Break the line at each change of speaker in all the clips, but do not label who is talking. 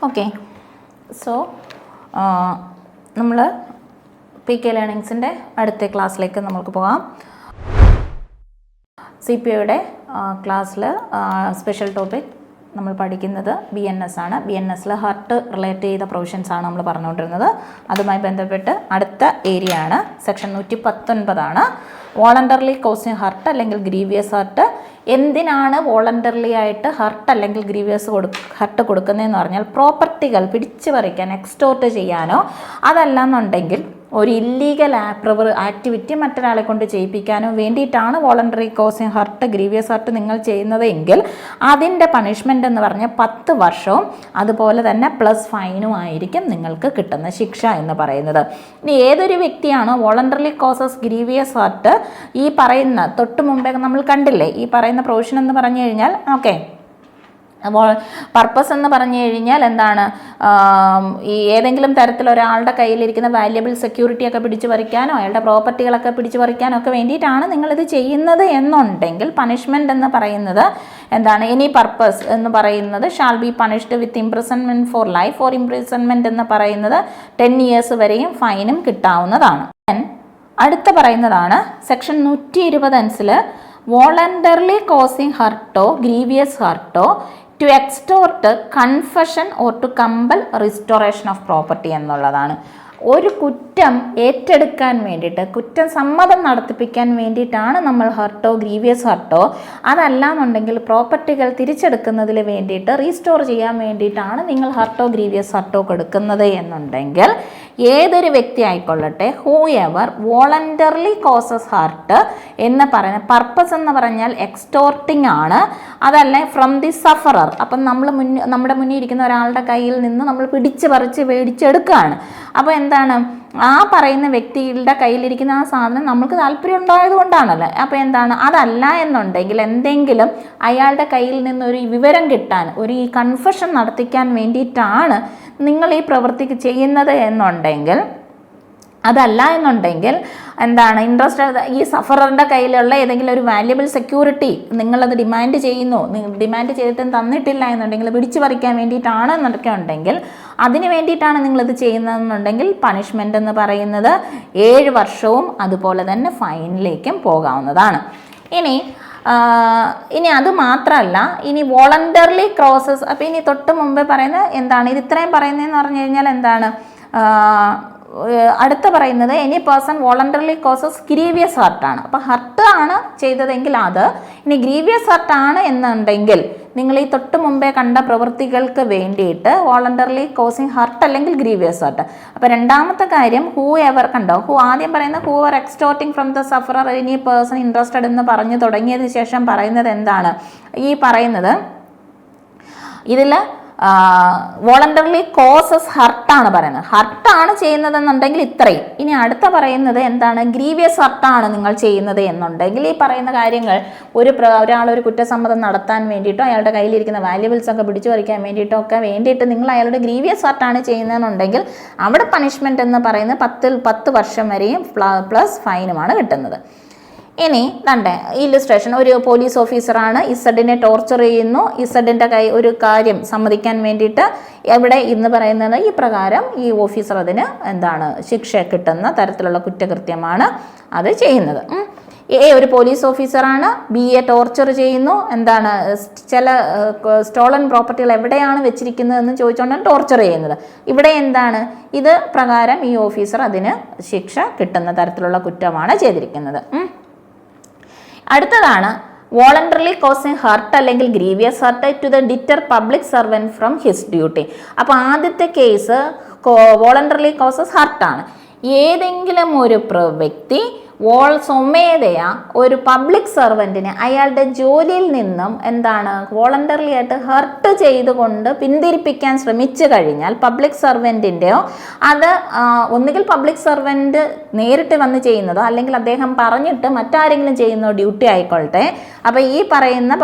Okay, so നമ്മൾ PK ലേണിങ്സിൻ്റെ അടുത്ത ക്ലാസ്സിലേക്ക് നമുക്ക് പോകാം. CPOയുടെ ക്ലാസ്സിൽ സ്പെഷ്യൽ ടോപ്പിക് നമ്മൾ പഠിക്കുന്നത് BNS ആണ്. BNSൽ ഹാർട്ട് റിലേറ്റ് ചെയ്ത പ്രൊവിഷൻസ് ആണ് നമ്മൾ പറഞ്ഞുകൊണ്ടിരുന്നത്. അതുമായി ബന്ധപ്പെട്ട് അടുത്ത ഏരിയ ആണ് സെക്ഷൻ 119 വോളണ്ടറിലി കോസിങ് ഹാർട്ട് അല്ലെങ്കിൽ ഗ്രീവിയസ് ഹാർട്ട്. എന്തിനാണ് വോളണ്ടറിലി ആയിട്ട് ഹാർട്ട് അല്ലെങ്കിൽ ഗ്രീവിയസ് ഹാർട്ട് കൊടുക്കുന്നതെന്ന് പറഞ്ഞാൽ പ്രോപ്പർട്ടികൾ പിടിച്ചു പറിക്കാൻ, എക്സ്റ്റോർട്ട് ചെയ്യാനോ അതല്ലാന്നുണ്ടെങ്കിൽ ഒരു ഇല്ലീഗൽ ആക്ടിവിറ്റി മറ്റൊരാളെ കൊണ്ട് ചെയ്യിപ്പിക്കാനോ വേണ്ടിയിട്ടാണ് voluntary causing heart grievous heart നിങ്ങൾ ചെയ്യുന്നത് എങ്കിൽ അതിൻ്റെ പണിഷ്മെൻ്റ് എന്ന് പറഞ്ഞാൽ 10 വർഷവും അതുപോലെ തന്നെ പ്ലസ് ഫൈനും ആയിരിക്കും നിങ്ങൾക്ക് കിട്ടുന്ന ശിക്ഷ എന്ന് പറയുന്നത്. ഇനി ഏതൊരു വ്യക്തിയാണോ വോളണ്ടറി കോസസ് ഗ്രീവിയസ് ഹാർട്ട് ഈ പറയുന്ന തൊട്ട് മുമ്പേ നമ്മൾ കണ്ടില്ലേ, ഈ പറയുന്ന പ്രൊവിഷൻ എന്ന് പറഞ്ഞു കഴിഞ്ഞാൽ ഓക്കെ, അപ്പോൾ പർപ്പസ് എന്ന് പറഞ്ഞു കഴിഞ്ഞാൽ എന്താണ്, ഈ ഏതെങ്കിലും തരത്തിൽ ഒരാളുടെ കയ്യിലിരിക്കുന്ന വാല്യബിൾ സെക്യൂരിറ്റിയൊക്കെ പിടിച്ചു പറിക്കാനോ അയാളുടെ പ്രോപ്പർട്ടികളൊക്കെ പിടിച്ചു പറിക്കാനോ ഒക്കെ വേണ്ടിയിട്ടാണ് നിങ്ങളിത് ചെയ്യുന്നത് എന്നുണ്ടെങ്കിൽ പണിഷ്മെൻ്റ് എന്ന് പറയുന്നത് എന്താണ്, എനി പർപ്പസ് എന്ന് പറയുന്നത് shall be punished with imprisonment for life. For imprisonment എന്ന് പറയുന്നത് 10 years വരെയും ഫൈനും കിട്ടാവുന്നതാണ്. അടുത്ത പറയുന്നതാണ് സെക്ഷൻ 120 വോളണ്ടറിലി കോസിങ് ഹാർട്ടോ ഗ്രീവിയസ് ഹാർട്ടോ to extort confession or to compel restoration of property എന്നുള്ളതാണ്. ഒരു കുറ്റം ഏറ്റെടുക്കാൻ വേണ്ടിയിട്ട്, കുറ്റം സമ്മതം നടത്തിപ്പിക്കാൻ വേണ്ടിയിട്ടാണ് നമ്മൾ ഹർട്ടോ ഗ്രീവിയസ് ഹർട്ടോ അതല്ലാന്നുണ്ടെങ്കിൽ പ്രോപ്പർട്ടികൾ തിരിച്ചെടുക്കുന്നതിന് വേണ്ടിയിട്ട് റീസ്റ്റോർ ചെയ്യാൻ വേണ്ടിയിട്ടാണ് നിങ്ങൾ ഹർട്ടോ ഗ്രീവിയസ് ഹർട്ടോ കൊടുക്കുന്നത് എന്നുണ്ടെങ്കിൽ ഏതൊരു വ്യക്തി ആയിക്കൊള്ളട്ടെ, who ever voluntarily causes heart എന്ന് പറയുന്ന പർപ്പസ് എന്ന് പറഞ്ഞാൽ എക്സ്റ്റോർട്ടിങ് ആണ്, അതല്ല ഫ്രം ദി സഫറർ. അപ്പം നമ്മുടെ മുന്നിൽ ഇരിക്കുന്ന ഒരാളുടെ കയ്യിൽ നിന്ന് നമ്മൾ പിടിച്ച് പറിച്ച് മേടിച്ചെടുക്കുകയാണ്. അപ്പോൾ എന്താണ്, ആ പറയുന്ന വ്യക്തിയുടെ കയ്യിലിരിക്കുന്ന ആ സാധനം നമുക്ക് താല്പര്യം ഉണ്ടായത് കൊണ്ടാണല്ലോ. അപ്പോൾ എന്താണ്, അതല്ല എന്നുണ്ടെങ്കിൽ എന്തെങ്കിലും അയാളുടെ കയ്യിൽ നിന്നൊരു വിവരം കിട്ടാൻ, ഒരു ഈ കൺഫഷൻ നടത്തിക്കാൻ വേണ്ടിയിട്ടാണ് നിങ്ങൾ ഈ പ്രവൃത്തി ചെയ്യുന്നത് എന്നുണ്ടെങ്കിൽ, അതല്ല എന്നുണ്ടെങ്കിൽ എന്താണ്, ഇൻട്രസ്റ്റ് ഈ സഫറിൻ്റെ കയ്യിലുള്ള ഏതെങ്കിലും ഒരു വാല്യബിൾ സെക്യൂരിറ്റി നിങ്ങളത് ഡിമാൻഡ് ചെയ്യുന്നു, ഡിമാൻഡ് ചെയ്തിട്ടും തന്നിട്ടില്ല എന്നുണ്ടെങ്കിൽ പിടിച്ചു പറിക്കാൻ വേണ്ടിയിട്ടാണ് എന്നൊക്കെ ഉണ്ടെങ്കിൽ, അതിന് വേണ്ടിയിട്ടാണ് നിങ്ങളിത് ചെയ്യുന്നതെന്നുണ്ടെങ്കിൽ പണിഷ്മെൻ്റ് എന്ന് പറയുന്നത് 7 വർഷവും അതുപോലെ തന്നെ ഫൈനിലേക്കും പോകാവുന്നതാണ്. ഇനി അത് മാത്രമല്ല, ഇനി വോളണ്ടറിലി ക്രോസസ്. അപ്പോൾ ഇനി തൊട്ട് മുമ്പേ പറയുന്നത് എന്താണ്, ഇത് ഇത്രയും പറയുന്നതെന്ന് പറഞ്ഞു കഴിഞ്ഞാൽ എന്താണ്, അടുത്ത പറയുന്നത് any person voluntarily causes grievous ഹാർട്ടാണ്. അപ്പോൾ ഹർട്ട് ആണ് ചെയ്തതെങ്കിൽ അത്, ഇനി ഗ്രീവിയസ് ഹാർട്ടാണ് എന്നുണ്ടെങ്കിൽ നിങ്ങൾ ഈ തൊട്ട് മുമ്പേ കണ്ട പ്രവൃത്തികൾക്ക് വേണ്ടിയിട്ട് വോളണ്ടറിലി കോസിങ് ഹർട്ട് അല്ലെങ്കിൽ ഗ്രീവിയസ് ഹാർട്ട്. അപ്പോൾ രണ്ടാമത്തെ കാര്യം ഹൂ എവർ കണ്ടോ, ആദ്യം പറയുന്നത് whoever extorting from the sufferer any person interested എന്ന് പറഞ്ഞു തുടങ്ങിയതിന് ശേഷം പറയുന്നത് എന്താണ്, ഈ പറയുന്നത് ഇതിൽ വോളണ്ടറിലി കോസസ് ഹർട്ടാണ് പറയുന്നത്, ഹർട്ടാണ് ചെയ്യുന്നതെന്നുണ്ടെങ്കിൽ ഇത്രയും. ഇനി അടുത്ത പറയുന്നത് എന്താണ്, ഗ്രീവിയസ് ഹർട്ടാണ് നിങ്ങൾ ചെയ്യുന്നത് എന്നുണ്ടെങ്കിൽ ഈ പറയുന്ന കാര്യങ്ങൾ ഒരാളൊരു കുറ്റസമ്മതം നടത്താൻ വേണ്ടിയിട്ടോ അയാളുടെ കയ്യിലിരിക്കുന്ന വാല്യബിൾസ് ഒക്കെ പിടിച്ചു പറിക്കാൻ വേണ്ടിയിട്ടോ ഒക്കെ വേണ്ടിയിട്ട് നിങ്ങൾ അയാളുടെ ഗ്രീവിയസ് ഹർട്ടാണ് ചെയ്യുന്നതെന്നുണ്ടെങ്കിൽ അവിടെ പണിഷ്മെൻ്റ് എന്ന് പറയുന്നത് 10 വർഷം വരെയും പ്ലസ് ഫൈനുമാണ് കിട്ടുന്നത്. ഇനി കണ്ടേ ഇല്ലുസ്ട്രേഷൻ, ഒരു പോലീസ് ഓഫീസറാണ് ഇസഡിനെ ടോർച്ചർ ചെയ്യുന്നു, ഇസഡിൻ്റെ ഒരു കാര്യം സമ്മതിക്കാൻ വേണ്ടിയിട്ട് എവിടെ ഇന്ന് പറയുന്നത് ഈ പ്രകാരം ഈ ഓഫീസർ അതിന് എന്താണ് ശിക്ഷ കിട്ടുന്ന തരത്തിലുള്ള കുറ്റകൃത്യമാണ് അത് ചെയ്യുന്നത്. ഒരു പോലീസ് ഓഫീസറാണ് ബിയെ ടോർച്ചർ ചെയ്യുന്നു, എന്താണ് ചില സ്റ്റോളൻ പ്രോപ്പർട്ടികൾ എവിടെയാണ് വെച്ചിരിക്കുന്നതെന്ന് ചോദിച്ചുകൊണ്ടാണ് ടോർച്ചർ ചെയ്യുന്നത്. ഇവിടെ എന്താണ്, ഇത് പ്രകാരം ഈ ഓഫീസർ അതിന് ശിക്ഷ കിട്ടുന്ന തരത്തിലുള്ള കുറ്റമാണ് ചെയ്തിരിക്കുന്നത്. അടുത്തതാണ് വോളണ്ടറിലി കോസിങ് ഹർട്ട് അല്ലെങ്കിൽ grievous hurt to the deter public servant from his duty. അപ്പോൾ ആദ്യത്തെ കേസ് വോളണ്ടറിലി കോസസ് ഹർട്ടാണ്. ഏതെങ്കിലും ഒരു വ്യക്തി സ്വമേധയാ ഒരു പബ്ലിക് സർവൻറ്റിനെ അയാളുടെ ജോലിയിൽ നിന്നും എന്താണ് വോളണ്ടറി ആയിട്ട് ഹർട്ട് ചെയ്തുകൊണ്ട് പിന്തിരിപ്പിക്കാൻ ശ്രമിച്ചു കഴിഞ്ഞാൽ പബ്ലിക് സർവൻറ്റിൻ്റെയോ, അത് ഒന്നുകിൽ പബ്ലിക് സർവൻറ്റ് നേരിട്ട് വന്ന് ചെയ്യുന്നതോ അല്ലെങ്കിൽ അദ്ദേഹം പറഞ്ഞിട്ട് മറ്റാരെങ്കിലും ചെയ്യുന്ന ഡ്യൂട്ടി ആയിക്കൊള്ളട്ടെ. അപ്പോൾ ഈ പറയുന്ന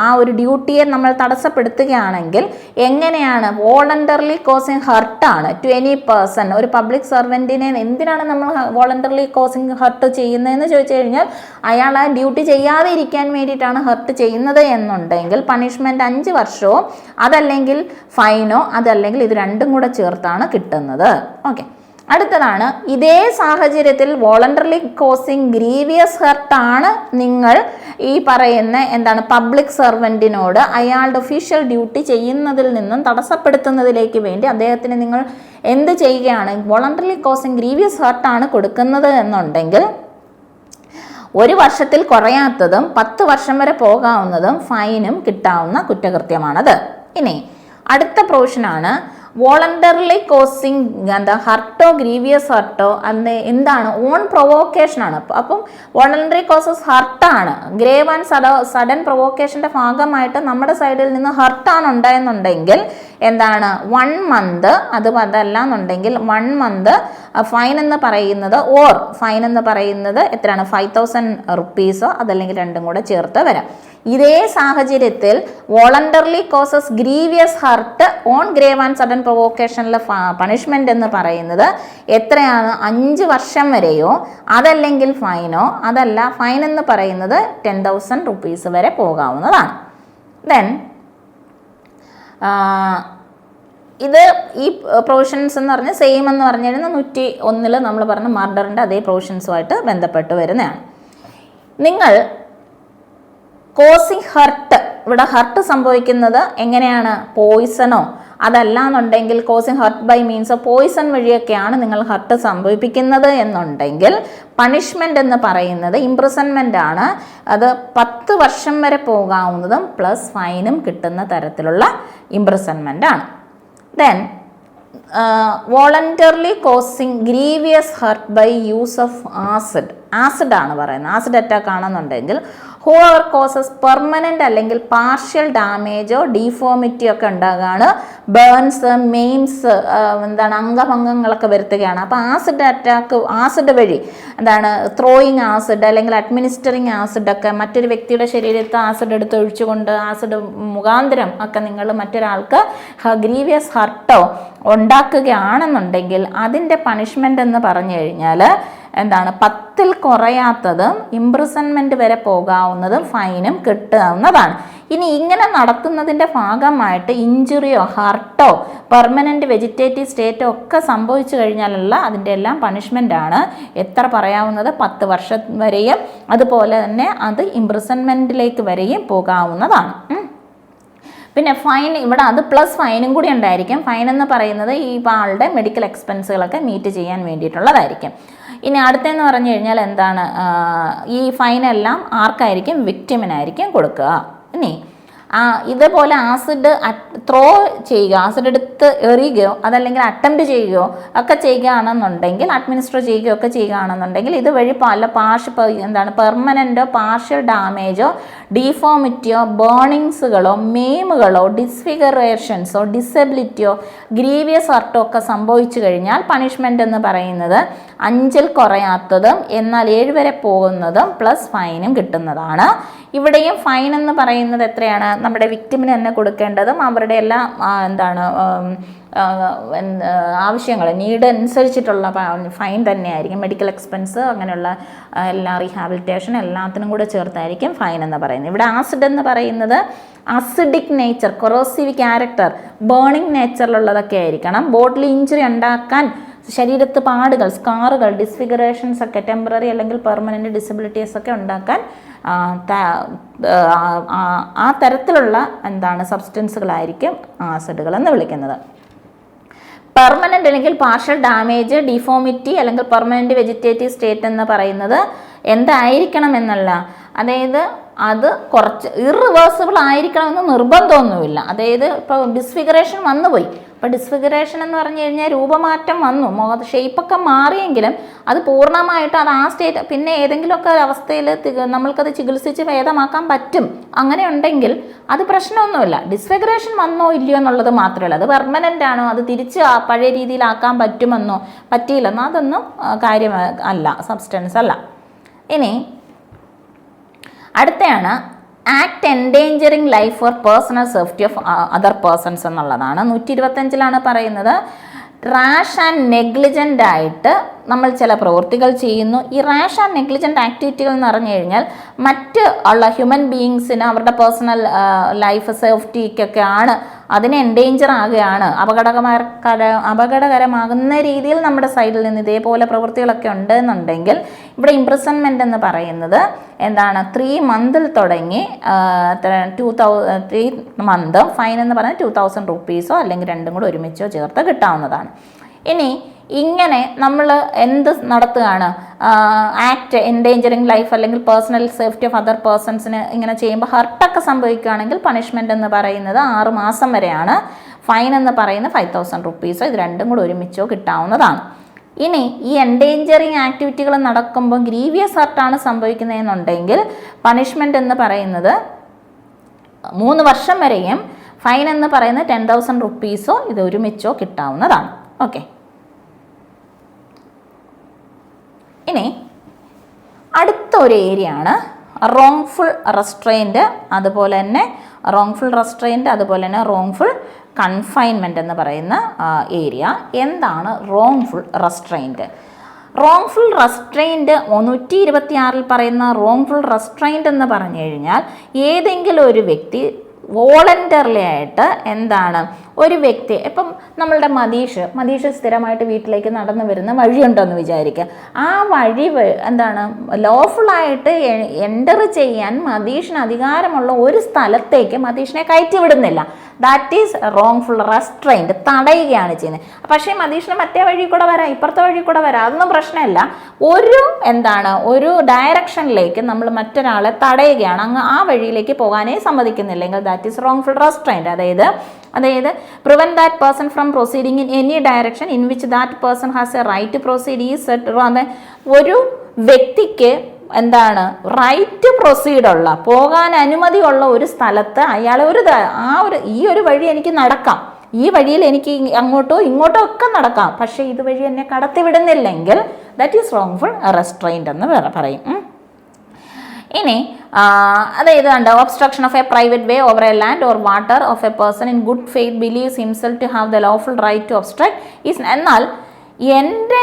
ആ ഒരു ഡ്യൂട്ടിയെ നമ്മൾ തടസ്സപ്പെടുത്തുകയാണെങ്കിൽ എങ്ങനെയാണ്, വോളണ്ടറിലി കോസിങ് ഹർട്ടാണ് ടു എനി പേഴ്സൺ. ഒരു പബ്ലിക് സർവൻറ്റിനെ എന്തിനാണ് നമ്മൾ വോളണ്ടറിലി കോസിങ് ഹർട്ട് ചെയ്യുന്നതെന്ന് ചോദിച്ചു കഴിഞ്ഞാൽ അയാൾ ആ ഡ്യൂട്ടി ചെയ്യാതെ ഇരിക്കാൻ വേണ്ടിയിട്ടാണ് ഹർട്ട് ചെയ്യുന്നത് എന്നുണ്ടെങ്കിൽ പണിഷ്മെൻറ്റ് 5 വർഷമോ അതല്ലെങ്കിൽ ഫൈനോ അതല്ലെങ്കിൽ ഇത് രണ്ടും കൂടെ ചേർത്താണ് കിട്ടുന്നത്. ഓക്കെ, അടുത്തതാണ് ഇതേ സാഹചര്യത്തിൽ വോളണ്ടറിലി കോസിങ് ഗ്രീവിയസ് ഹർട്ടാണ് നിങ്ങൾ ഈ പറയുന്ന എന്താണ് പബ്ലിക് സർവൻറ്റിനോട് അയാളുടെ ഒഫീഷ്യൽ ഡ്യൂട്ടി ചെയ്യുന്നതിൽ നിന്നും തടസ്സപ്പെടുത്തുന്നതിലേക്ക് വേണ്ടി അദ്ദേഹത്തിന് നിങ്ങൾ എന്ത് ചെയ്യുകയാണ്, വോളണ്ടറിലി കോസിങ് ഗ്രീവിയസ് ഹർട്ടാണ് കൊടുക്കുന്നത് എന്നുണ്ടെങ്കിൽ 1 വർഷത്തിൽ കുറയാത്തതും 10 വർഷം വരെ പോകാവുന്നതും ഫൈനും കിട്ടാവുന്ന കുറ്റകൃത്യമാണത്. ഇനി അടുത്ത പ്രൊവിഷനാണ് വോളണ്ടറിലി കോസിങ് ഹർട്ടോ ഗ്രീവിയസ് ഹർട്ടോ അന്ന് എന്താണ് ഓൺ പ്രൊവോക്കേഷനാണ്. അപ്പം വോളണ്ടറി കോസസ് ഹർട്ടാണ്, ഗ്രേവ് ആൻഡ് സഡൻ പ്രൊവോക്കേഷൻ്റെ ഭാഗമായിട്ട് നമ്മുടെ സൈഡിൽ നിന്ന് ഹർട്ടാണ് ഉണ്ടായെന്നുണ്ടെങ്കിൽ എന്താണ് 1 മന്ത്, അതല്ല എന്നുണ്ടെങ്കിൽ 1 മന്ത് ഫൈൻ എന്ന് പറയുന്നത് ഫൈൻ എന്ന് പറയുന്നത് എത്രയാണ് 5000 റുപ്പീസോ അതല്ലെങ്കിൽ രണ്ടും കൂടെ ചേർത്ത് വരാം. ഇതേ സാഹചര്യത്തിൽ voluntarily causes grievous hurt on grave and sudden പ്രൊവോക്കേഷനിലെ പണിഷ്മെൻ്റ് എന്ന് പറയുന്നത് എത്രയാണ് 5 വർഷം വരെയോ അതല്ലെങ്കിൽ ഫൈനോ, അതല്ല ഫൈൻ എന്ന് പറയുന്നത് 10,000 റുപ്പീസ് വരെ പോകാവുന്നതാണ്. ദെൻ ഇത് ഈ പ്രൊവിഷൻസ് എന്ന് പറഞ്ഞാൽ സെയിം എന്ന് പറഞ്ഞു കഴിഞ്ഞാൽ 101 നമ്മൾ പറഞ്ഞ മർഡറിൻ്റെ അതേ പ്രൊവിഷൻസുമായിട്ട് ബന്ധപ്പെട്ട് വരുന്നതാണ്. നിങ്ങൾ കോസിങ് ഹർട്ട്, ഇവിടെ ഹർട്ട് സംഭവിക്കുന്നത് എങ്ങനെയാണ്, പോയിസണോ അതല്ല എന്നുണ്ടെങ്കിൽ causing hurt by means poison വഴിയൊക്കെയാണ് നിങ്ങൾ ഹർട്ട് സംഭവിപ്പിക്കുന്നത് എന്നുണ്ടെങ്കിൽ പണിഷ്മെൻ്റ് എന്ന് പറയുന്നത് ഇംപ്രിസൺമെൻ്റ് ആണ്. അത് 10 വർഷം വരെ പോകാവുന്നതും പ്ലസ് ഫൈനും കിട്ടുന്ന തരത്തിലുള്ള ഇംപ്രിസൺമെൻ്റ് ആണ്. Then voluntarily causing grievous hurt by use of acid ആണ് പറയുന്നത്. ആസിഡ് അറ്റാക്ക് ആണെന്നുണ്ടെങ്കിൽ ഹൂവർ കോസസ് പെർമനൻ്റ് അല്ലെങ്കിൽ പാർഷ്യൽ ഡാമേജോ ഡിഫോമിറ്റി ഒക്കെ ഉണ്ടാകുകയാണ്, ബേൺസ്, മെയിംസ്, എന്താണ് അംഗഭംഗങ്ങളൊക്കെ വരുത്തുകയാണ്. അപ്പോൾ ആസിഡ് വഴി എന്താണ് ത്രോയിങ് ആസിഡ് അല്ലെങ്കിൽ അഡ്മിനിസ്റ്ററിങ് ആസിഡൊക്കെ മറ്റൊരു വ്യക്തിയുടെ ശരീരത്തിൽ ആസിഡ് എടുത്ത് ഒഴിച്ചുകൊണ്ട് ആസിഡ് മുഖാന്തരം ഒക്കെ നിങ്ങൾ മറ്റൊരാൾക്ക് ഗ്രീവിയസ് ഹർട്ടോ ഉണ്ടാക്കുകയാണെന്നുണ്ടെങ്കിൽ അതിൻ്റെ പണിഷ്മെൻ്റ് എന്ന് പറഞ്ഞു കഴിഞ്ഞാൽ എന്താണ് 10ൽ കുറയാത്തതും ഇംപ്രിസൺമെൻറ്റ് വരെ പോകാവുന്നതും ഫൈനും കിട്ടാവുന്നതാണ്. ഇനി ഇങ്ങനെ നടത്തുന്നതിൻ്റെ ഭാഗമായിട്ട് ഇഞ്ചുറിയോ ഹർട്ടോ പെർമനൻറ്റ് വെജിറ്റേറ്റീവ് സ്റ്റേറ്റോ ഒക്കെ സംഭവിച്ചു കഴിഞ്ഞാലുള്ള അതിൻ്റെ എല്ലാം പണിഷ്മെൻ്റാണ് എത്ര പറയാവുന്നത് 10 വർഷം വരെയും അതുപോലെ തന്നെ അത് ഇംപ്രിസൺമെൻറ്റിലേക്ക് വരെയും പോകാവുന്നതാണ്. പിന്നെ ഫൈൻ ഇവിടെ അത് പ്ലസ് ഫൈനും കൂടി ഉണ്ടായിരിക്കും. ഫൈൻ എന്ന് പറയുന്നത് ഈ ആളുടെ മെഡിക്കൽ എക്സ്പെൻസുകളൊക്കെ മീറ്റ് ചെയ്യാൻ വേണ്ടിയിട്ടുള്ളതായിരിക്കും. ഇനി അടുത്തെന്ന് പറഞ്ഞു കഴിഞ്ഞാൽ എന്താണ്, ഈ ഫൈനെല്ലാം ആർക്കായിരിക്കും, വിക്ടിമിനായിരിക്കും കൊടുക്കുക. ഇനി ഇതേപോലെ ആസിഡ് ത്രോ ചെയ്യുക, ആസിഡ് എടുത്ത് എറിയുകയോ അതല്ലെങ്കിൽ അറ്റംപ്റ്റ് ചെയ്യുകയോ ഒക്കെ ചെയ്യുകയാണെന്നുണ്ടെങ്കിൽ അഡ്മിനിസ്റ്റർ ചെയ്യുകയോ ഒക്കെ ചെയ്യുകയാണെന്നുണ്ടെങ്കിൽ ഇതുവഴി പല പെർമനൻറ്റോ പാർഷ്യൽ ഡാമേജോ ഡിഫോമിറ്റിയോ ബേണിങ്സുകളോ മെയിമുകളോ ഡിസ്ഫിഗറേഷൻസോ ഡിസബിലിറ്റിയോ ഗ്രീവിയസ് ഹർട്ടോ ഒക്കെ സംഭവിച്ചു കഴിഞ്ഞാൽ പണിഷ്മെൻ്റ് എന്ന് പറയുന്നത് 5ൽ കുറയാത്തതും എന്നാൽ 7 വരെ പോകുന്നതും പ്ലസ് ഫൈനും കിട്ടുന്നതാണ്. ഇവിടെയും ഫൈൻ എന്ന് പറയുന്നത് എത്രയാണ്, നമ്മുടെ വിക്ടിമിന് തന്നെ കൊടുക്കേണ്ടതും അവരുടെ എല്ലാ ആവശ്യങ്ങൾ നീഡ് അനുസരിച്ചിട്ടുള്ള ഫൈൻ തന്നെയായിരിക്കും. മെഡിക്കൽ എക്സ്പെൻസ് അങ്ങനെയുള്ള എല്ലാ റീഹാബിലിറ്റേഷൻ എല്ലാത്തിനും കൂടെ ചേർത്തായിരിക്കും ഫൈൻ എന്ന് പറയുന്നത്. ഇവിടെ ആസിഡ് എന്ന് പറയുന്നത് acidic nature, corrosive character, burning നേച്ചറിലുള്ളതൊക്കെ ആയിരിക്കണം. ബോഡിലി ഇഞ്ചുറി ഉണ്ടാക്കാൻ ശരീരത്ത് പാടുകൾ, സ്കാറുകൾ, ഡിസ്ഫിഗറേഷൻസ് ഒക്കെ ടെമ്പററി അല്ലെങ്കിൽ പെർമനൻറ്റ് ഡിസബിലിറ്റീസ് ഒക്കെ ഉണ്ടാക്കാൻ ആ തരത്തിലുള്ള സബ്സ്റ്റൻസുകളായിരിക്കും ആസിഡുകൾ എന്ന് വിളിക്കുന്നത്. പെർമനൻ്റ് അല്ലെങ്കിൽ പാർഷ്യൽ ഡാമേജ്, ഡിഫോമിറ്റി അല്ലെങ്കിൽ പെർമനൻറ്റ് വെജിറ്റേറ്റീവ് സ്റ്റേറ്റ് എന്ന് പറയുന്നത് എന്തായിരിക്കണം എന്നല്ല, അതായത് അത് കുറച്ച് ഇറിവേഴ്സിബിൾ ആയിരിക്കണമെന്ന് നിർബന്ധമൊന്നുമില്ല. അതായത് ഇപ്പോൾ ഡിസ്ഫിഗറേഷൻ വന്നുപോയി, അപ്പോൾ ഡിസ്ഫിഗറേഷൻ എന്ന് പറഞ്ഞു കഴിഞ്ഞാൽ രൂപമാറ്റം വന്നു, ഷേപ്പൊക്കെ മാറിയെങ്കിലും അത് പൂർണ്ണമായിട്ട് അത് ആ സ്റ്റേറ്റ് പിന്നെ ഏതെങ്കിലുമൊക്കെ അവസ്ഥയിൽ നമ്മൾക്കത് ചികിത്സിച്ച് ഭേദമാക്കാൻ പറ്റും. അങ്ങനെ ഉണ്ടെങ്കിൽ അത് പ്രശ്നമൊന്നുമില്ല. ഡിസ്ഫിഗറേഷൻ വന്നോ ഇല്ലയോ എന്നുള്ളത് മാത്രമല്ല, അത് പെർമനൻ്റ് ആണോ, അത് തിരിച്ച് പഴയ രീതിയിലാക്കാൻ പറ്റുമെന്നോ പറ്റിയില്ലെന്നോ അതൊന്നും കാര്യം അല്ല, സബ്സ്റ്റൻസ് അല്ല. ഇനി അടുത്തയാണ് act endangering life for personal safety of other persons എന്നുള്ളതാണ്. 125 പറയുന്നത് റാഷ് ആൻഡ് നെഗ്ലിജൻ്റ് ആയിട്ട് നമ്മൾ ചില പ്രവൃത്തികൾ ചെയ്യുന്നു. ഈ റാഷ് ആൻഡ് നെഗ്ലിജൻ്റ് ആക്ടിവിറ്റികൾ എന്ന് പറഞ്ഞു കഴിഞ്ഞാൽ മറ്റ് ഉള്ള ഹ്യൂമൻ ബീയിങ്സിന് അവരുടെ പേഴ്സണൽ ലൈഫ് സേഫ്റ്റിക്കൊക്കെ ആണ്, അതിനെ എൻഡേഞ്ചർ ആകുകയാണ്, അപകടകരമാകുന്ന രീതിയിൽ നമ്മുടെ സൈഡിൽ നിന്ന് ഇതേപോലെ പ്രവൃത്തികളൊക്കെ ഉണ്ടെന്നുണ്ടെങ്കിൽ ഇവിടെ ഇംപ്രിസൺമെൻ്റ് എന്ന് പറയുന്നത് എന്താണ്, 3 മന്തിൽ തുടങ്ങി 3 മന്ത്, ഫൈൻ എന്ന് പറയുന്നത് 2000 റുപ്പീസോ അല്ലെങ്കിൽ രണ്ടും കൂടെ ഒരുമിച്ചോ ചേർത്ത് കിട്ടാവുന്നതാണ്. ഇനി ഇങ്ങനെ നമ്മൾ എന്ത് നടത്തുകയാണ്, ആക്ട് എൻഡേഞ്ചറിങ് ലൈഫ് അല്ലെങ്കിൽ പേഴ്സണൽ സേഫ്റ്റി ഓഫ് അതർ പേഴ്സൺസിന് ഇങ്ങനെ ചെയ്യുമ്പോൾ ഹർട്ടൊക്കെ സംഭവിക്കുകയാണെങ്കിൽ പണിഷ്മെൻ്റ് എന്ന് പറയുന്നത് 6 മാസം വരെയാണ്. ഫൈൻ എന്ന് പറയുന്നത് 5000 റുപ്പീസോ ഇത് രണ്ടും കൂടെ ഒരുമിച്ചോ കിട്ടാവുന്നതാണ്. ഇനി ഈ എൻഡേഞ്ചറിങ് ആക്ടിവിറ്റികൾ നടക്കുമ്പോൾ ഗ്രീവിയസ് ഹർട്ടാണ് സംഭവിക്കുന്നതെന്നുണ്ടെങ്കിൽ പണിഷ്മെൻ്റ് എന്ന് പറയുന്നത് 3 വർഷം വരെയും ഫൈൻ എന്ന് പറയുന്നത് 10,000 റുപ്പീസോ ഇത് ഒരുമിച്ചോ കിട്ടാവുന്നതാണ്. ഓക്കെ, ഇനി അടുത്ത ഒരു ഏരിയ ആണ് റോങ്ഫുൾ റെസ്ട്രെയിൻറ്റ്, അതുപോലെ തന്നെ റോങ്ഫുൾ കൺഫൈൻമെൻറ്റ് എന്ന് പറയുന്ന ഏരിയ. എന്താണ് റോങ്ഫുൾ റെസ്ട്രെയിൻറ്റ്? റോങ്ഫുൾ റെസ്ട്രെയിൻറ്റ് 126 പറയുന്ന റോങ്ഫുൾ റെസ്ട്രെയിൻറ്റ് എന്ന് പറഞ്ഞു കഴിഞ്ഞാൽ ഏതെങ്കിലും ഒരു വ്യക്തി വോളണ്ടറിലി ആയിട്ട് എന്താണ് ഒരു വ്യക്തി, ഇപ്പം നമ്മളുടെ മതീഷ് സ്ഥിരമായിട്ട് വീട്ടിലേക്ക് നടന്നു വരുന്ന വഴിയുണ്ടെന്ന് വിചാരിക്കുക. ആ വഴി എന്താണ് ലോഫുള്ളായിട്ട് എൻ്റർ ചെയ്യാൻ മതീഷിന് അധികാരമുള്ള ഒരു സ്ഥലത്തേക്ക് മതീഷിനെ കയറ്റി വിടുന്നില്ല. ദാറ്റ് ഈസ് റോങ്ഫുൾ റെസ്ട്രെയിൻറ്റ്, തടയുകയാണ് ചെയ്യുന്നത്. പക്ഷേ മതീഷിന് മറ്റേ വഴി കൂടെ വരാം, ഇപ്പുറത്തെ വഴി കൂടെ വരാം, അതൊന്നും പ്രശ്നമില്ല. ഒരു ഡയറക്ഷനിലേക്ക് നമ്മൾ മറ്റൊരാളെ തടയുകയാണ്, അങ്ങ് ആ വഴിയിലേക്ക് പോകാനേ സമ്മതിക്കുന്നില്ലെങ്കിൽ ദാറ്റ് ഈസ് റോങ്ഫുൾ റെസ്ട്രെയിൻറ്റ്. അതായത് prevent that person from proceeding in any direction in which that person has a right to proceed ഈ സെറ്റ്. ഒരു വ്യക്തിക്ക് എന്താണ് റൈറ്റ് പ്രൊസീഡുള്ള, പോകാൻ അനുമതിയുള്ള ഒരു സ്ഥലത്ത് അയാൾ ഈ ഒരു വഴി എനിക്ക് നടക്കാം, ഈ വഴിയിൽ എനിക്ക് അങ്ങോട്ടോ ഇങ്ങോട്ടോ ഒക്കെ നടക്കാം, പക്ഷേ ഇതുവഴി എന്നെ കടത്തിവിടുന്നില്ലെങ്കിൽ ദാറ്റ് ഈസ് റോങ്ഫുൾ റെസ്ട്രെയിൻറ്റ് എന്ന് പറയും. ഇനി അതായത് obstruction of a private way over a land or water of a person in good faith believes himself to have the lawful right to obstruct is. എന്നാൽ എൻ്റെ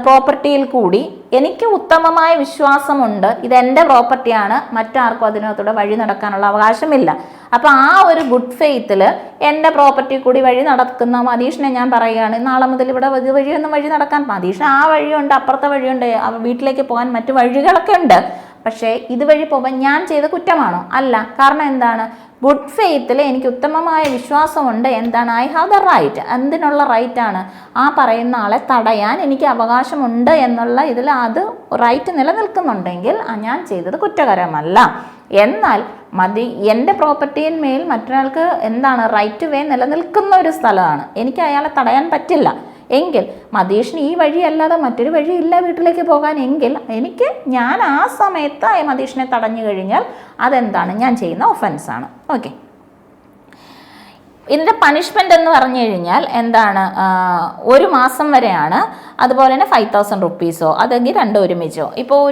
പ്രോപ്പർട്ടിയിൽ കൂടി എനിക്ക് ഉത്തമമായ വിശ്വാസമുണ്ട്, ഇതെൻ്റെ പ്രോപ്പർട്ടിയാണ്, മറ്റാർക്കും അതിനകത്തൂടെ വഴി നടക്കാനുള്ള അവകാശമില്ല. അപ്പോൾ ആ ഒരു ഗുഡ് ഫെയ്ത്തിൽ എൻ്റെ പ്രോപ്പർട്ടി കൂടി വഴി നടക്കുന്ന മതീഷിനെ ഞാൻ പറയുകയാണ്, നാളെ മുതൽ ഇവിടെ വഴിയൊന്നും വഴി നടക്കാൻ, മതീഷിന് ആ വഴിയുണ്ട്, അപ്പുറത്തെ വഴിയുണ്ട്, വീട്ടിലേക്ക് പോകാൻ മറ്റു വഴികളൊക്കെ ഉണ്ട്, പക്ഷേ ഇതുവഴി പോകാൻ ഞാൻ ചെയ്ത കുറ്റമാണോ? അല്ല. കാരണം എന്താണ്, ഗുഡ് ഫെയ്ത്തിൽ എനിക്ക് ഉത്തമമായ വിശ്വാസമുണ്ട്, ഐ ഹാവ് ദ റൈറ്റ്. എന്തിനുള്ള റൈറ്റാണ്? ആ പറയുന്ന ആളെ തടയാൻ എനിക്ക് അവകാശമുണ്ട് എന്നുള്ള ഇതിൽ അത് റൈറ്റ് നിലനിൽക്കുന്നുണ്ടെങ്കിൽ ഞാൻ ചെയ്തത് കുറ്റകരമല്ല. എന്നാൽ എൻ്റെ പ്രോപ്പർട്ടിയിന്മേൽ മറ്റൊരാൾക്ക് റൈറ്റ് വേ നിലനിൽക്കുന്ന ഒരു സ്ഥലമാണ്, എനിക്ക് അയാളെ തടയാൻ പറ്റില്ല എങ്കിൽ, മതീഷിന് ഈ വഴിയല്ലാതെ മറ്റൊരു വഴിയില്ല വീട്ടിലേക്ക് പോകാൻ എങ്കിൽ, ഞാൻ ആ സമയത്ത് മതീഷിനെ തടഞ്ഞു കഴിഞ്ഞാൽ ഞാൻ ചെയ്യുന്ന ഒഫൻസാണ്. ഓക്കെ, ഇതിൻ്റെ പണിഷ്മെൻ്റ് എന്ന് പറഞ്ഞു കഴിഞ്ഞാൽ 1 മാസം വരെയാണ്. അതുപോലെ തന്നെ 5,000 റുപ്പീസോ അതെങ്കിൽ രണ്ടും ഒരുമിച്ചോ. ഇപ്പോൾ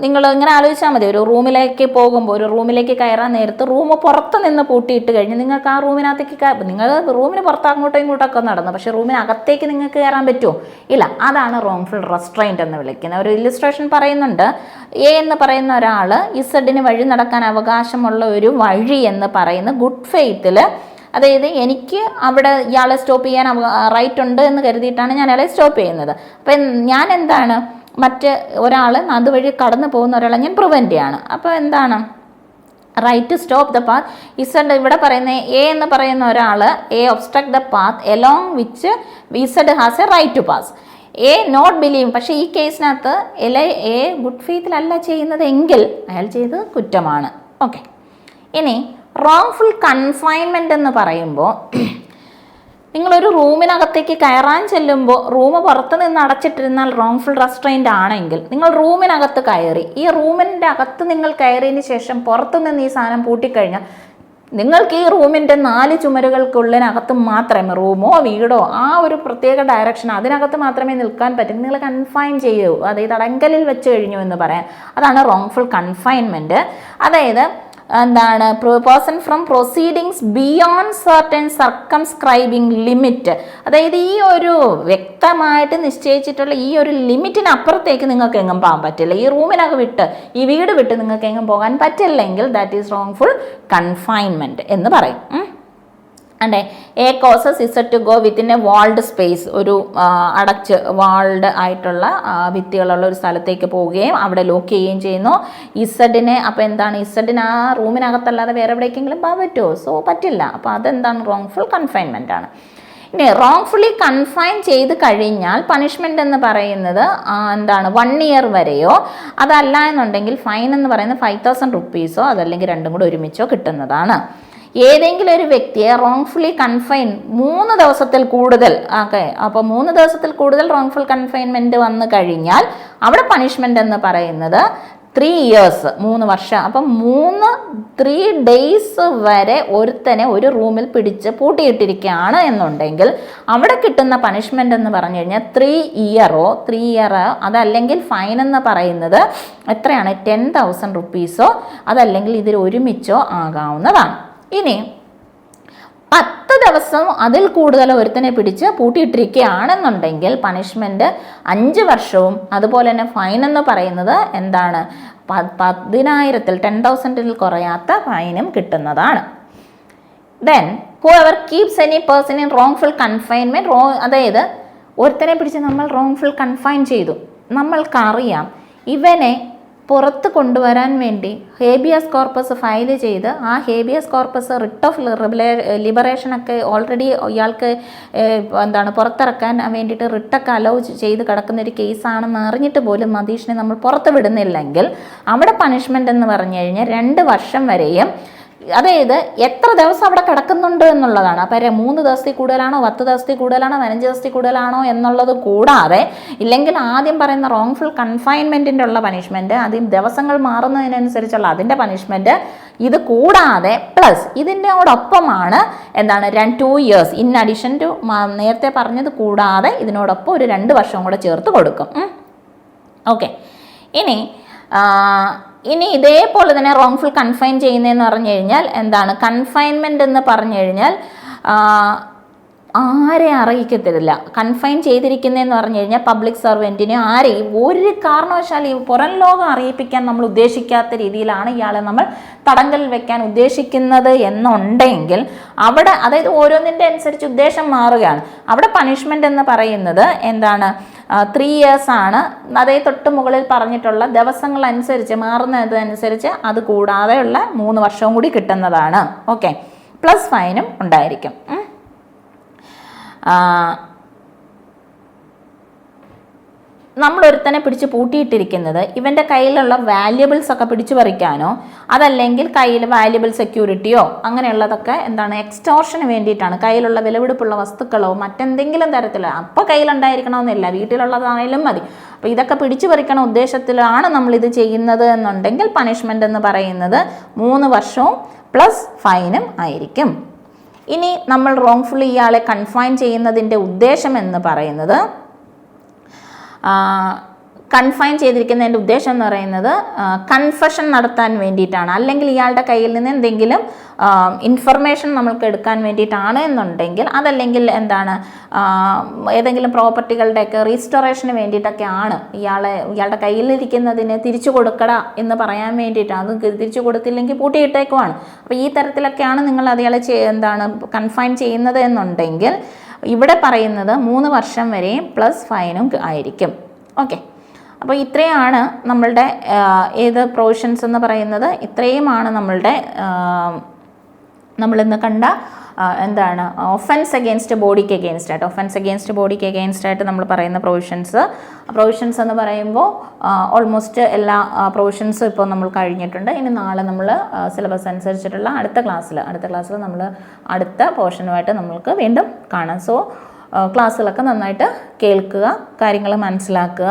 നിങ്ങൾ ഇങ്ങനെ ആലോചിച്ചാൽ മതി, ഒരു റൂമിലേക്ക് പോകുമ്പോൾ, ഒരു റൂമിലേക്ക് കയറാൻ നേരത്ത് റൂം പുറത്ത് നിന്ന് പൂട്ടിയിട്ട് കഴിഞ്ഞ് നിങ്ങൾക്ക് ആ റൂമിനകത്തേക്ക് നിങ്ങൾ റൂമിന് പുറത്ത് അങ്ങോട്ടും ഇങ്ങോട്ടൊക്കെ നടന്നു, പക്ഷേ റൂമിനകത്തേക്ക് നിങ്ങൾക്ക് കയറാൻ പറ്റുമോ? ഇല്ല. അതാണ് റോങ്ഫുൾ റെസ്ട്രെയിൻറ്റ് എന്ന് വിളിക്കുന്നത്. ഒരു ഇല്ലുസ്ട്രേഷൻ പറയുന്നുണ്ട്, എ എന്ന് പറയുന്ന ഒരാൾ ഇസഡിന് വഴി നടക്കാൻ അവകാശമുള്ള ഒരു വഴി എന്ന് പറയുന്ന ഗുഡ് ഫെയ്ത്തിൽ, അതായത് എനിക്ക് അവിടെ ഇയാളെ സ്റ്റോപ്പ് ചെയ്യാൻ റൈറ്റ് ഉണ്ട് എന്ന് കരുതിയിട്ടാണ് ഞാൻ അയാളെ സ്റ്റോപ്പ് ചെയ്യുന്നത്. അപ്പം ഞാൻ മറ്റ് ഒരാൾ അതുവഴി കടന്നു പോകുന്ന ഒരാളെ ഞാൻ പ്രിവെൻറ്റ് ചെയ്യാണ്. അപ്പോൾ right to stop the path. Z ഇവിടെ പറയുന്ന എ എന്ന് പറയുന്ന ഒരാൾ obstruct the path along which Z has a right to pass. A not believe, പക്ഷേ ഈ കേസിനകത്ത് എ ഗുഡ് ഫെയ്ത്തിലല്ല ചെയ്യുന്നത് എങ്കിൽ അയാൾ ചെയ്തത് കുറ്റമാണ്. ഓക്കെ, ഇനി റോങ്ഫുൾ കൺഫൈൻമെൻ്റ് എന്ന് പറയുമ്പോൾ, നിങ്ങളൊരു റൂമിനകത്തേക്ക് കയറാൻ ചെല്ലുമ്പോൾ റൂം പുറത്ത് നിന്ന് അടച്ചിട്ടിരുന്നാൽ റോങ്ഫുൾ റെസ്ട്രെയിൻറ്റ് ആണെങ്കിൽ, നിങ്ങൾ റൂമിനകത്ത് കയറി, ഈ റൂമിൻ്റെ അകത്ത് നിങ്ങൾ കയറിയതിന് ശേഷം പുറത്തു നിന്ന് ഈ സാധനം പൂട്ടിക്കഴിഞ്ഞാൽ നിങ്ങൾക്ക് ഈ റൂമിൻ്റെ 4 ചുമരുകൾക്കുള്ളിനകത്ത് മാത്രമേ, റൂമോ വീടോ ആ ഒരു പ്രത്യേക ഡയറക്ഷൻ അതിനകത്ത് മാത്രമേ നിൽക്കാൻ പറ്റൂ. നിങ്ങൾ കൺഫൈൻ ചെയ്യൂ, അതായത് അടങ്കലിൽ വെച്ച് കഴിഞ്ഞു എന്ന് പറയാം. അതാണ് റോങ്ഫുൾ കൺഫൈൻമെൻറ്റ്. അതായത് എന്താണ് person from proceedings beyond certain circumscribing limit, അതായത് ഈ ഒരു വ്യക്തമായിട്ട് നിശ്ചയിച്ചിട്ടുള്ള ഈ ഒരു ലിമിറ്റിനപ്പുറത്തേക്ക് നിങ്ങൾക്ക് എങ്ങും പോകാൻ പറ്റില്ല. ഈ റൂമിനകം വിട്ട് ഈ വീട് വിട്ട് നിങ്ങൾക്ക് എങ്ങും പോകാൻ പറ്റില്ലെങ്കിൽ ദാറ്റ് ഈസ് റോങ്ഫുൾ കൺഫൈൻമെൻറ്റ് എന്ന് പറയും. അതെ, A causes Z to go within a walled space, ഒരു അടച്ച് വാൾഡ് ആയിട്ടുള്ള ഭിത്തികളുള്ള ഒരു സ്ഥലത്തേക്ക് പോവുകയും അവിടെ ലോക്ക് ചെയ്യുകയും ചെയ്യുന്നു. ഇസഡിനെ അപ്പോൾ എന്താണ്, ഇസഡിന് ആ റൂമിനകത്തല്ലാതെ വേറെ എവിടേക്കെങ്കിലും പോകാൻ പറ്റുമോ? സോ പറ്റില്ല. അപ്പോൾ അതെന്താണ്, റോങ്ഫുൾ കൺഫൈൻമെൻ്റ് ആണ്. ഇനി റോങ്ഫുള്ളി കൺഫൈൻ ചെയ്ത് കഴിഞ്ഞാൽ പണിഷ്മെൻ്റ് എന്ന് പറയുന്നത് എന്താണ് 1 year വരെയോ, അതല്ല എന്നുണ്ടെങ്കിൽ ഫൈൻ എന്ന് പറയുന്നത് 5,000 rupees അതല്ലെങ്കിൽ രണ്ടും കൂടി ഒരുമിച്ചോ കിട്ടുന്നതാണ്. ഏതെങ്കിലും ഒരു വ്യക്തിയെ റോങ്ഫുള്ളി കൺഫൈൻ 3 ദിവസത്തിൽ കൂടുതൽ, ഓക്കെ, അപ്പോൾ 3 ദിവസത്തിൽ കൂടുതൽ റോങ്ഫുൾ കൺഫൈൻമെൻറ്റ് വന്നു കഴിഞ്ഞാൽ അവിടെ പണിഷ്മെൻ്റ് എന്ന് പറയുന്നത് 3 years 3 വർഷം. അപ്പം 3 days വരെ ഒരുത്തനെ ഒരു റൂമിൽ പിടിച്ച് പൂട്ടിയിട്ടിരിക്കുകയാണ് എന്നുണ്ടെങ്കിൽ അവിടെ കിട്ടുന്ന പണിഷ്മെൻ്റ് എന്ന് പറഞ്ഞു കഴിഞ്ഞാൽ 3 year അതല്ലെങ്കിൽ ഫൈൻ എന്ന് പറയുന്നത് എത്രയാണ്, 10,000 rupees അതല്ലെങ്കിൽ ഇതിൽ ഒരുമിച്ചോ ആകാവുന്നതാണ്. ഇനി 10 ദിവസം അതിൽ കൂടുതൽ ഒരുത്തനെ പിടിച്ച് പൂട്ടിയിട്ടിരിക്കുകയാണെന്നുണ്ടെങ്കിൽ പണിഷ്മെൻറ്റ് 5 വർഷവും അതുപോലെ തന്നെ ഫൈൻ എന്ന് പറയുന്നത് എന്താണ് 10,000 കുറയാത്ത ഫൈനും കിട്ടുന്നതാണ്. Then whoever keeps any person in wrongful confinement, അതായത് ഒരുത്തനെ പിടിച്ച് നമ്മൾ റോങ്ഫുൾ കൺഫൈൻ ചെയ്തു, നമ്മൾക്കറിയാം ഇവനെ പുറത്ത് കൊണ്ടുവരാൻ വേണ്ടി ഹേബിയസ് കോർപ്പസ് ഫയൽ ചെയ്ത് ആ ഹേബിയസ് കോർപ്പസ് റിട്ട് ഓഫ് ലിബറേഷനൊക്കെ ഓൾറെഡി ഇയാൾക്ക് എന്താണ് പുറത്തിറക്കാൻ വേണ്ടിയിട്ട് റിട്ടൊക്കെ അലൗ ചെയ്ത് കിടക്കുന്ന ഒരു കേസാണെന്ന് അറിഞ്ഞിട്ട് പോലും മതീഷിനെ നമ്മൾ പുറത്ത് വിടുന്നില്ലെങ്കിൽ അവിടെ പണിഷ്മെൻ്റ് എന്ന് പറഞ്ഞു കഴിഞ്ഞാൽ 2 വർഷം വരെയും, അതായത് എത്ര ദിവസം അവിടെ കിടക്കുന്നുണ്ട് എന്നുള്ളതാണ്. അപ്പം 3 ദിവസത്തിൽ കൂടുതലാണോ 10 ദിവസത്തിൽ കൂടുതലാണോ 15 ദിവസത്തിൽ കൂടുതലാണോ എന്നുള്ളത് കൂടാതെ, ഇല്ലെങ്കിൽ ആദ്യം പറയുന്ന റോങ്ഫുൾ കൺഫൈൻമെൻറ്റിൻ്റെ ഉള്ള പണിഷ്മെൻറ്റ്, ആദ്യം ദിവസങ്ങൾ മാറുന്നതിനനുസരിച്ചുള്ള അതിൻ്റെ പണിഷ്മെൻറ്റ്, ഇത് കൂടാതെ പ്ലസ് ഇതിനോടൊപ്പമാണ് എന്താണ് 2 years ഇൻ അഡീഷൻ ടു നേരത്തെ പറഞ്ഞത് കൂടാതെ ഇതിനോടൊപ്പം ഒരു 2 വർഷം കൂടെ ചേർത്ത് കൊടുക്കും. ഓക്കെ, ഇനി ഇതേപോലെ തന്നെ റോങ്ഫുൾ കൺഫൈൻ ചെയ്യുന്നതെന്ന് പറഞ്ഞു കഴിഞ്ഞാൽ എന്താണ്, കൺഫൈൻമെൻ്റ് എന്ന് പറഞ്ഞു കഴിഞ്ഞാൽ ആരെ അറിയിക്കത്തില്ല. കൺഫൈൻ ചെയ്തിരിക്കുന്നതെന്ന് പറഞ്ഞു കഴിഞ്ഞാൽ പബ്ലിക് സർവൻറ്റിനെ ആരെയും ഒരു കാരണവശാലും ഈ പുറം ലോകം അറിയിപ്പിക്കാൻ നമ്മൾ ഉദ്ദേശിക്കാത്ത രീതിയിലാണ് ഇയാളെ നമ്മൾ തടങ്കലിൽ വെക്കാൻ ഉദ്ദേശിക്കുന്നത് എന്നുണ്ടെങ്കിൽ അവിടെ, അതായത് ഓരോന്നിൻ്റെ അനുസരിച്ച് ഉദ്ദേശം മാറുകയാണ്. അവിടെ പണിഷ്മെൻ്റ് എന്ന് പറയുന്നത് എന്താണ് 3 years ആണ്. അതേ തൊട്ട് മുകളിൽ പറഞ്ഞിട്ടുള്ള ദിവസങ്ങൾ അനുസരിച്ച് മാറുന്നതനുസരിച്ച് അത് കൂടാതെയുള്ള 3 വർഷവും കൂടി കിട്ടുന്നതാണ്. ഓക്കെ, പ്ലസ് ഫൈനും ഉണ്ടായിരിക്കും. നമ്മളൊരുത്തനെ പിടിച്ച് പൂട്ടിയിട്ടിരിക്കുന്നത് ഇവൻ്റെ കയ്യിലുള്ള വാല്യുബിൾസ് ഒക്കെ പിടിച്ചു പറിക്കാനോ അതല്ലെങ്കിൽ കയ്യിൽ വാല്യുബിൾ സെക്യൂരിറ്റിയോ അങ്ങനെയുള്ളതൊക്കെ എന്താണ് എക്സ്റ്റോർഷന് വേണ്ടിയിട്ടാണ്. കയ്യിലുള്ള വിലപിടിപ്പുള്ള വസ്തുക്കളോ മറ്റെന്തെങ്കിലും തരത്തിലോ അപ്പോൾ കയ്യിലുണ്ടായിരിക്കണമെന്നില്ല, വീട്ടിലുള്ളതായാലും മതി. അപ്പോൾ ഇതൊക്കെ പിടിച്ചു പറിക്കണ ഉദ്ദേശത്തിലാണ് നമ്മളിത് ചെയ്യുന്നത് എന്നുണ്ടെങ്കിൽ പണിഷ്മെൻ്റ് എന്ന് പറയുന്നത് 3 വർഷവും പ്ലസ് ഫൈനും ആയിരിക്കും. ഇനി നമ്മൾ റോങ്ഫുള്ളി ഇയാളെ കൺഫൈൻ ചെയ്യുന്നതിൻ്റെ ഉദ്ദേശം എന്ന് പറയുന്നത്, കൺഫൈൻ ചെയ്തിരിക്കുന്നതിൻ്റെ ഉദ്ദേശം എന്ന് പറയുന്നത് കൺഫഷൻ നടത്താൻ വേണ്ടിയിട്ടാണ്, അല്ലെങ്കിൽ ഇയാളുടെ കയ്യിൽ നിന്ന് എന്തെങ്കിലും ഇൻഫർമേഷൻ നമ്മൾക്ക് എടുക്കാൻ വേണ്ടിയിട്ടാണ് എന്നുണ്ടെങ്കിൽ, അതല്ലെങ്കിൽ എന്താണ് ഏതെങ്കിലും പ്രോപ്പർട്ടികളുടെയൊക്കെ റീസ്റ്റോറേഷന് വേണ്ടിയിട്ടൊക്കെ ആണ് ഇയാളുടെ കയ്യിലിരിക്കുന്നതിന് തിരിച്ചു കൊടുക്കട എന്ന് പറയാൻ വേണ്ടിയിട്ടാണ്. അത് തിരിച്ചു കൊടുത്തില്ലെങ്കിൽ പൂട്ടിയിട്ടേക്കുമാണ്. അപ്പോൾ ഈ തരത്തിലൊക്കെയാണ് നിങ്ങൾ അയാളെ എന്താണ് കൺഫൈൻ ചെയ്യുന്നത് എന്നുണ്ടെങ്കിൽ ഇവിടെ പറയുന്നത് 3 വർഷം വരെയും പ്ലസ് ഫൈനും ആയിരിക്കും. ഓക്കെ, അപ്പോൾ ഇത്രയാണ് നമ്മളുടെ ഏത് പ്രൊവിഷൻസ് എന്ന് പറയുന്നത്. ഇത്രയുമാണ് നമ്മളിന്ന് കണ്ട എന്താണ് ഒഫൻസ് അഗെയിൻസ്റ്റ് ബോഡിക്ക് അഗെയിൻസ്റ്റ് ആയിട്ട്, ഒഫൻസ് അഗെയിൻസ്റ്റ് ബോഡിക്ക് അഗെയിൻസ്റ്റ് ആയിട്ട് നമ്മൾ പറയുന്ന പ്രൊവിഷൻസ് എന്ന് പറയുമ്പോൾ ഓൾമോസ്റ്റ് എല്ലാ പ്രൊവിഷൻസും ഇപ്പോൾ നമ്മൾ കഴിഞ്ഞിട്ടുണ്ട്. ഇനി നാളെ നമ്മൾ സിലബസ് അനുസരിച്ചിട്ടുള്ള അടുത്ത ക്ലാസ്സിൽ നമ്മൾ അടുത്ത പോർഷനുമായിട്ട് നമ്മൾക്ക് വീണ്ടും കാണാം. സോ ക്ലാസ്സുകളൊക്കെ നന്നായിട്ട് കേൾക്കുക, കാര്യങ്ങൾ മനസ്സിലാക്കുക.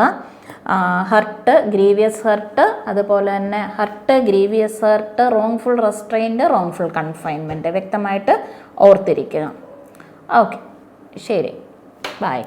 ഹർട്ട്, ഗ്രീവിയസ് ഹർട്ട്, അതുപോലെ തന്നെ hurt, grievous hurt, wrongful restraint, wrongful confinement വ്യക്തമായിട്ട് ഓർത്തിരിക്കുക. ഓക്കെ, ശരി, ബൈ.